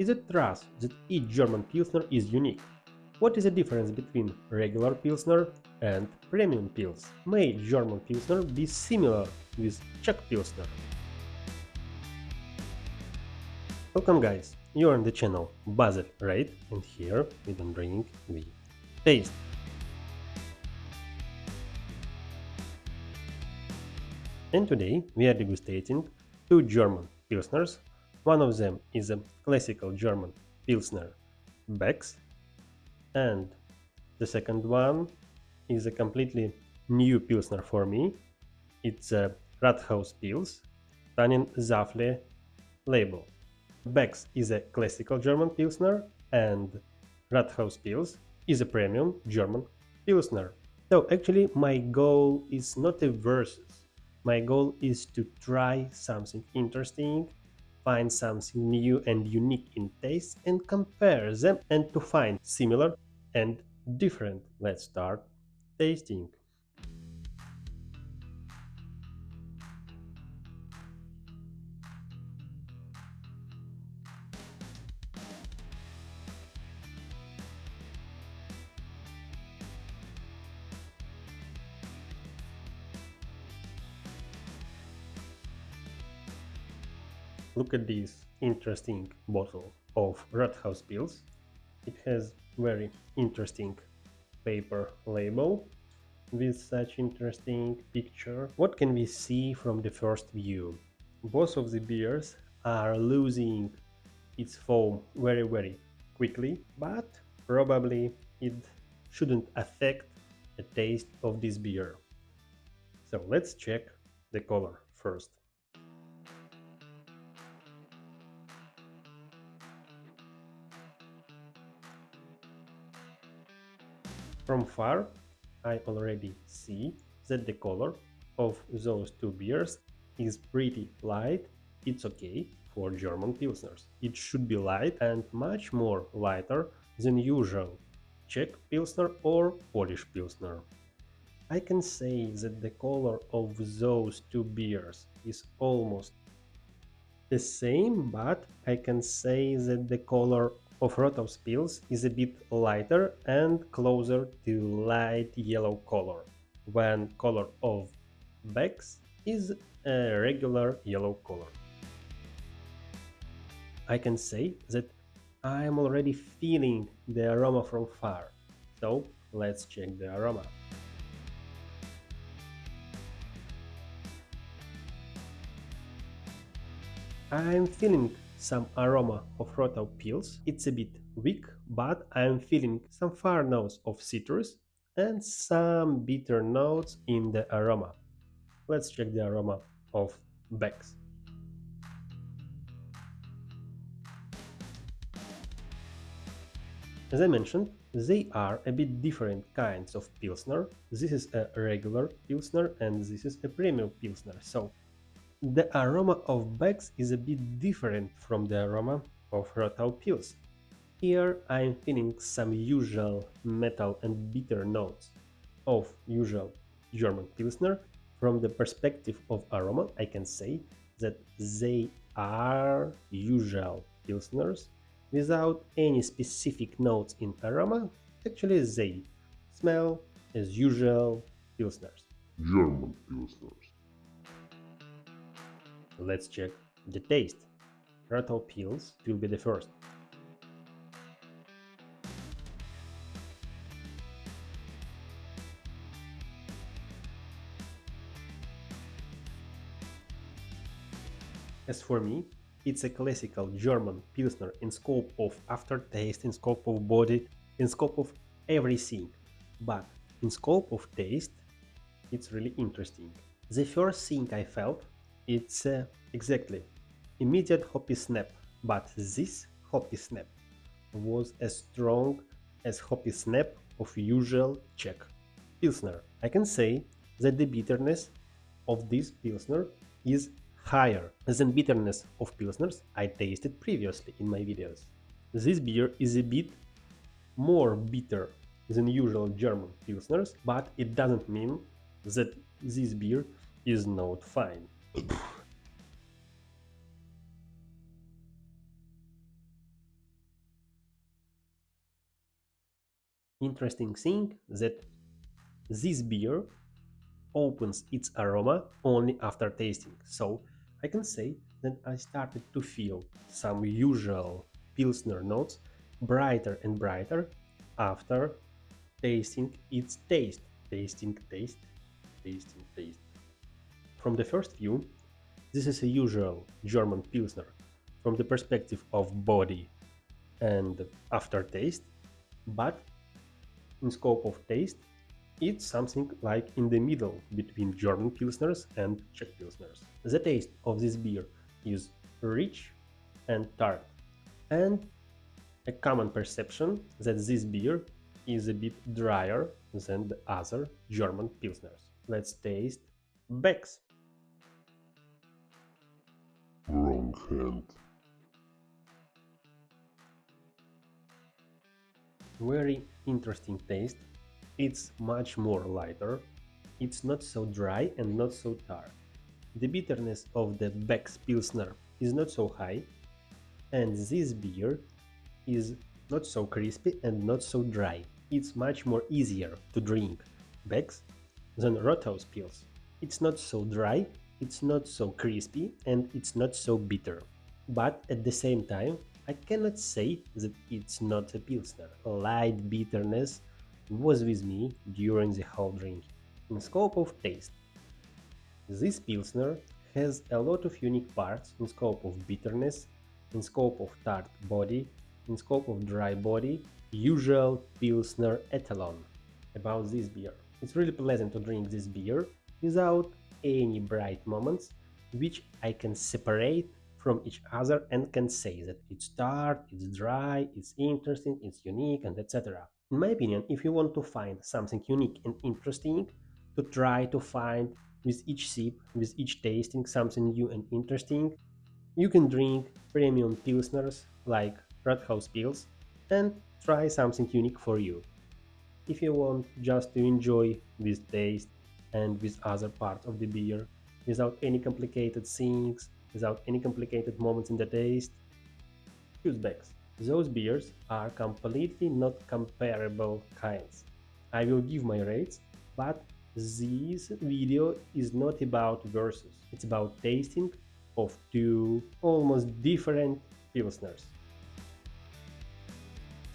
is a trust that each German Pilsner is unique. What is the difference between regular Pilsner and premium Pils? May German Pilsner be similar with Czech Pilsner? Welcome guys, you're on the channel Basil, right? And here we don't drink, we taste. And today we are degustating two German Pilsners. One of them is a classical German Pilsner Beck's, and the second one is a completely new Pilsner for me. It's a Rothaus Tannenzäpfle label. Beck's is a classical German Pilsner and Rothaus Pils is a premium German Pilsner. So actually my goal is not a versus. My goal is to try something interesting, find something new and unique in taste and compare them and to find similar and different. Let's start tasting. Look at this interesting bottle of Rothaus Pils. It has very interesting paper label with such interesting picture. What can we see from the first view? Both of the beers are losing its foam very quickly, but probably it shouldn't affect the taste of this beer. So let's check the color first. From far, I already see that the color of those two beers is pretty light. It's okay for German Pilsners. It should be light and much more lighter than usual Czech Pilsner or Polish Pilsner. I can say that the color of those two beers is almost the same, but I can say that the color of Rothaus Pils is a bit lighter and closer to light yellow color, when color of Beck's is a regular yellow color. I can say that I'm already feeling the aroma from far, so let's check the aroma. I'm feeling some aroma of Rothaus Pils. It's a bit weak, but I'm feeling some far notes of citrus and some bitter notes in the aroma. Let's check the aroma of Beck's. As I mentioned, they are a bit different kinds of Pilsner. This is a regular Pilsner and this is a premium Pilsner. So the aroma of Beck's is a bit different from the aroma of Rothaus Pils. Here I am feeling some usual metal and bitter notes of usual German Pilsner. From the perspective of aroma, I can say that they are usual Pilsners without any specific notes in aroma. Actually, they smell as usual Pilsners. German Pilsners. Let's check the taste. Rothaus Pils will be the first. As for me, it's a classical German Pilsner in scope of aftertaste, in scope of body, in scope of everything. But in scope of taste, it's really interesting. The first thing I felt, it's exactly immediate hoppy snap, but this hoppy snap was as strong as hoppy snap of usual Czech Pilsner. I can say that the bitterness of this Pilsner is higher than bitterness of Pilsners I tasted previously in my videos. This beer is a bit more bitter than usual German Pilsners, but it doesn't mean that this beer is not fine. Interesting thing that this beer opens its aroma only after tasting. So I can say that I started to feel some usual Pilsner notes brighter and brighter after tasting its taste. Tasting, taste, tasting, taste. From the first view, this is a usual German Pilsner from the perspective of body and aftertaste, but in scope of taste, it's something like in the middle between German Pilsners and Czech Pilsners. The taste of this beer is rich and tart, and a common perception that this beer is a bit drier than the other German Pilsners. Let's taste Beck's. Wrong hand. Very interesting taste. It's much more lighter. It's not so dry and not so tart. The bitterness of the Beck's Pilsner is not so high, and this beer is not so crispy and not so dry. It's much more easier to drink Beck's than Rothaus Pils. It's not so dry, it's not so crispy, and it's not so bitter. But at the same time, I cannot say that it's not a Pilsner. A light bitterness was with me during the whole drink. In scope of taste, this Pilsner has a lot of unique parts in scope of bitterness, in scope of tart body, in scope of dry body, usual Pilsner etalon. About this beer, it's really pleasant to drink this beer without any bright moments, which I can separate from each other and can say that it's tart, it's dry, it's interesting, it's unique, and etc. In my opinion, if you want to find something unique and interesting, to try to find with each sip, with each tasting something new and interesting, you can drink premium pilsners like Rothaus Pils and try something unique for you. If you want just to enjoy this taste and with other parts of the beer without any complicated things, without any complicated moments in the taste, choose Becks. Those beers are completely not comparable kinds. I will give my rates, but this video is not about versus. It's about tasting of two almost different pilsners.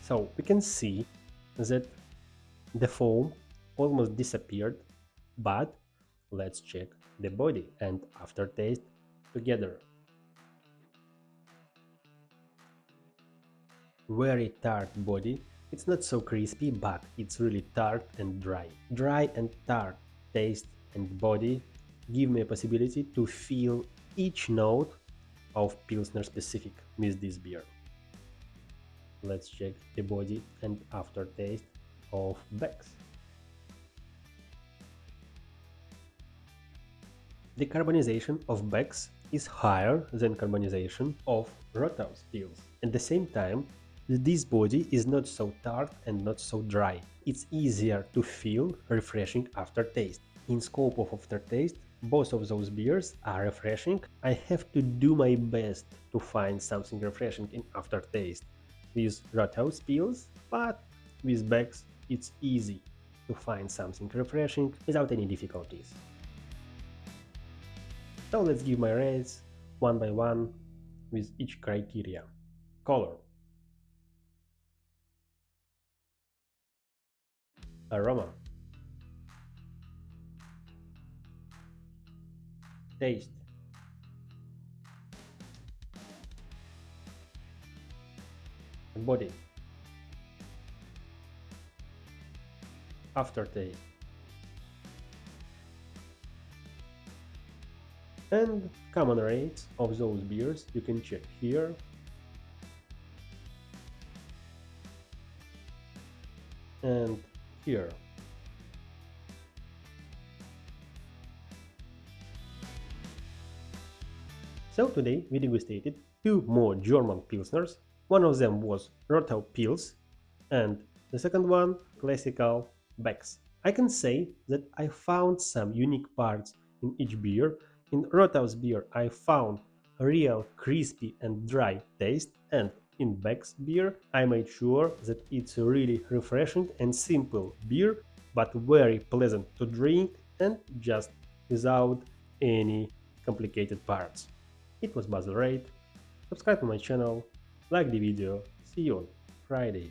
So we can see that the foam almost disappeared, but let's check the body and aftertaste together. Very tart body. It's not so crispy, but it's really tart and dry. Dry and tart taste and body give me a possibility to feel each note of Pilsner specific with this beer. Let's check the body and aftertaste of Beck's. The carbonization of Beck's is higher than carbonization of Rothaus Pils. At the same time, this body is not so tart and not so dry. It's easier to feel refreshing aftertaste. In scope of aftertaste, both of those beers are refreshing. I have to do my best to find something refreshing in aftertaste with Rothaus Pils, but with Beck's it's easy to find something refreshing without any difficulties. So let's give my rates one by one with each criteria. Color, aroma, taste, body, aftertaste, and common rates of those beers you can check here. And here. So today we degustated two more German Pilsners. One of them was Rothaus Pils and the second one classical Beck's. I can say that I found some unique parts in each beer. In Rothaus beer I found a real crispy and dry taste, and in Beck's beer, I made sure that it's a really refreshing and simple beer, but very pleasant to drink and just without any complicated parts. It was Basil Raid. Subscribe to my channel, like the video. See you on Friday.